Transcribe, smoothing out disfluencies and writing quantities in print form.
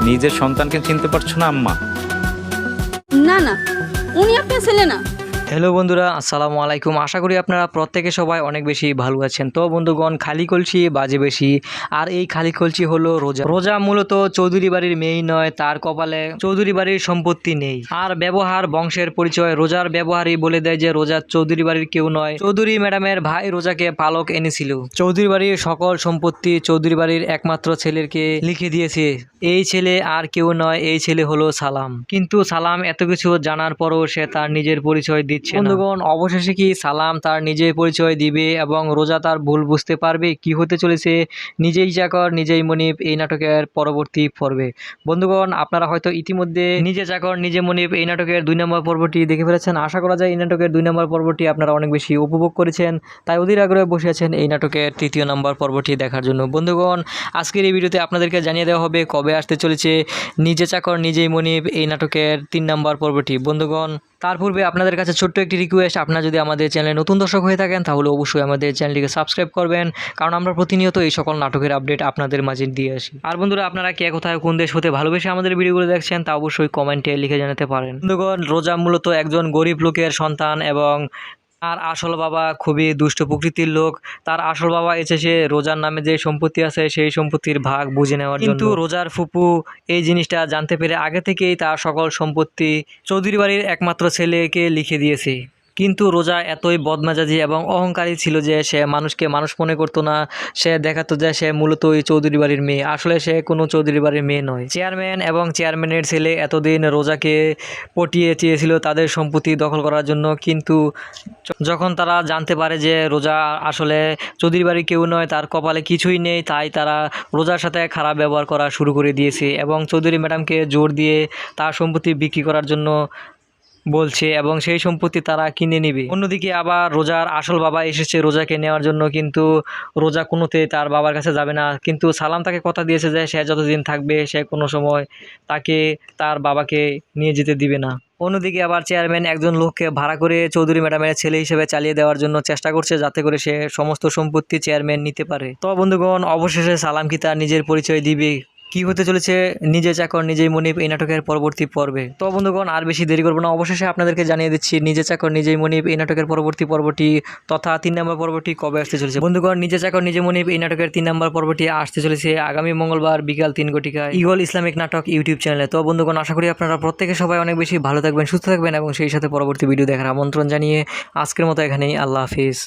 নিজের সন্তানকে চিনতে পারছো না আম্মা? না না, উনি আপনার ছেলে না। হ্যালো বন্ধুরা, আসসালামু আলাইকুম। আশা করি আপনারা প্রত্যেকে সবাই অনেক বেশি ভালো আছেন। তো বন্ধুগণ, খালি কলসি বাজে বেশি, আর এই খালি কলসি হলো রোজা। রোজা মূলত চৌধুরী বাড়ির মেয়েই নয়, তার কপালে চৌধুরী বাড়ির সম্পত্তি নেই। আর ব্যবহার বংশের পরিচয়। রোজার ব্যবহারই বলে দেয় যে রোজা চৌধুরী বাড়ির কেউ নয়। চৌধুরী ম্যাডামের ভাই রোজাকে পালক এনেছিল। চৌধুরী বাড়ির সকল সম্পত্তি চৌধুরী বাড়ির একমাত্র ছেলেকে লিখে দিয়েছে। এই ছেলে আর কেউ নয়, এই ছেলে হলো সালাম। কিন্তু সালাম এত কিছু জানার পরও সে তার নিজের পরিচয় দিচ্ছে না। বন্ধুগণ, অবশেষে কি সালাম তার নিজের পরিচয় দিবে এবং রোজা তার ভুল বুঝতে পারবে? কি হতে চলেছে নিজেই চাকর নিজেই মনিব এই নাটকের পরবর্তী পর্বে। বন্ধুগণ, আপনারা হয়তো ইতিমধ্যে নিজে চাকর নিজে মনিব এই নাটকের 2 নম্বর পর্বটি দেখে ফেলেছেন। আশা করা যায় এই নাটকের 2 নম্বর পর্বটি আপনারা অনেক বেশি উপভোগ করেছেন, তাই অধীর আগ্রহে বসে আছেন এই নাটকের 3য় নম্বর পর্বটি দেখার জন্য। বন্ধুগণ, আজকের এই ভিডিওতে আপনাদেরকে জানিয়ে দেওয়া হবে কবে আসতে চলেছে নিজে চাকর নিজেই মনিব এই নাটকের 3 নম্বর পর্বটি। বন্ধুগণ, তার পূর্বে আপনাদের কাছে ছোট্ট একটি রিকোয়েস্ট, আপনারা যদি আমাদের চ্যানেলে নতুন দর্শক হয়ে থাকেন তাহলে অবশ্যই আমাদের চ্যানেলটিকে সাবস্ক্রাইব করবেন, কারণ আমরা প্রতিনিয়ত এই সকল নাটকের আপডেট আপনাদের মাঝে দিয়ে আসি। আর বন্ধুরা, আপনারা কে কোথায় কোন দেশ হতে ভালোবেসে আমাদের ভিডিওগুলো দেখছেন তা অবশ্যই কমেন্টে লিখে জানাতে পারেন। বন্ধুগণ, রোজা মূলত একজন গরিব লোকের সন্তান এবং তার আসল বাবা খুবই দুষ্ট প্রকৃতির লোক। তার আসল বাবা এসেছে রোজার নামে যে সম্পত্তি আছে সেই সম্পত্তির ভাগ বুঝে নেওয়ার জন্য। কিন্তু রোজার ফুপু এই জিনিসটা জানতে পেরে আগে থেকেই তার সকল সম্পত্তি চৌধুরী বাড়ির একমাত্র ছেলেকে লিখে দিয়েছে। কিন্তু রোজা এতই বদমেজাজি এবং অহংকারী ছিল যে সে মানুষকে মানুষ মনে করতো না। সে দেখাতো যে সে মূলত ওই চৌধুরী বাড়ির মেয়ে, আসলে সে কোনো চৌধুরী বাড়ির মেয়ে নয়। চেয়ারম্যান এবং চেয়ারম্যানের ছেলে এতদিন রোজাকে পটিয়ে চেয়েছিল তাদের সম্পত্তি দখল করার জন্য, কিন্তু যখন তারা জানতে পারে যে রোজা আসলে চৌধুরী বাড়ির কেউ নয়, তার কপালে কিছুই নেই, তাই তারা রোজার সাথে খারাপ ব্যবহার করা শুরু করে দিয়েছে এবং চৌধুরী ম্যাডামকে জোর দিয়ে তার সম্পত্তি বিক্রি করার জন্য বলছে এবং সেই সম্পত্তি তারা কিনে নেবে। অন্যদিকে আবার রোজার আসল বাবা এসেছে রোজাকে নেওয়ার জন্য, কিন্তু রোজা কোনোতে তার বাবার কাছে যাবে না। কিন্তু সালাম তাকে কথা দিয়েছে যে সে যতদিন থাকবে সে কোনো সময় তাকে তার বাবাকে নিয়ে যেতে দিবে না। অন্যদিকে আবার চেয়ারম্যান একজন লোককে ভাড়া করে চৌধুরী ম্যাডামের ছেলে হিসেবে চালিয়ে দেওয়ার জন্য চেষ্টা করছে, যাতে করে সে সমস্ত সম্পত্তি চেয়ারম্যান নিতে পারে। তো বন্ধুগণ, অবশেষে সালাম কি তার নিজের পরিচয় দিবে? কি হতে চলেছে নিজে চাকর নিজেই মনিব এই নাটকের পরবর্তী পর্বে? তো বন্ধুগণ, আর বেশি দেরি করবো না, অবশেষে আপনাদেরকে জানিয়ে দিচ্ছি নিজে চাকর নিজেই মনিব এই নাটকের পরবর্তী পর্বটি তথা 3 নম্বর পর্বটি কবে আসতে চলেছে। বন্ধুগণ, নিজে চাকর নিজে মনিব এই নাটকের 3 নম্বর পর্বটি আসতে চলেছে আগামী মঙ্গলবার বিকাল 3 ঘটিকায় ঈগল ইসলামিক নাটক ইউটিউব চ্যানেলে। তো বন্ধুগণ, আশা করি আপনারা প্রত্যেকে সবাই অনেক বেশি ভালো থাকবেন, সুস্থ থাকবেন এবং সেই সাথে পরবর্তী ভিডিও দেখার আমন্ত্রণ জানিয়ে আজকের মতো এখানেই আল্লাহ হাফিজ।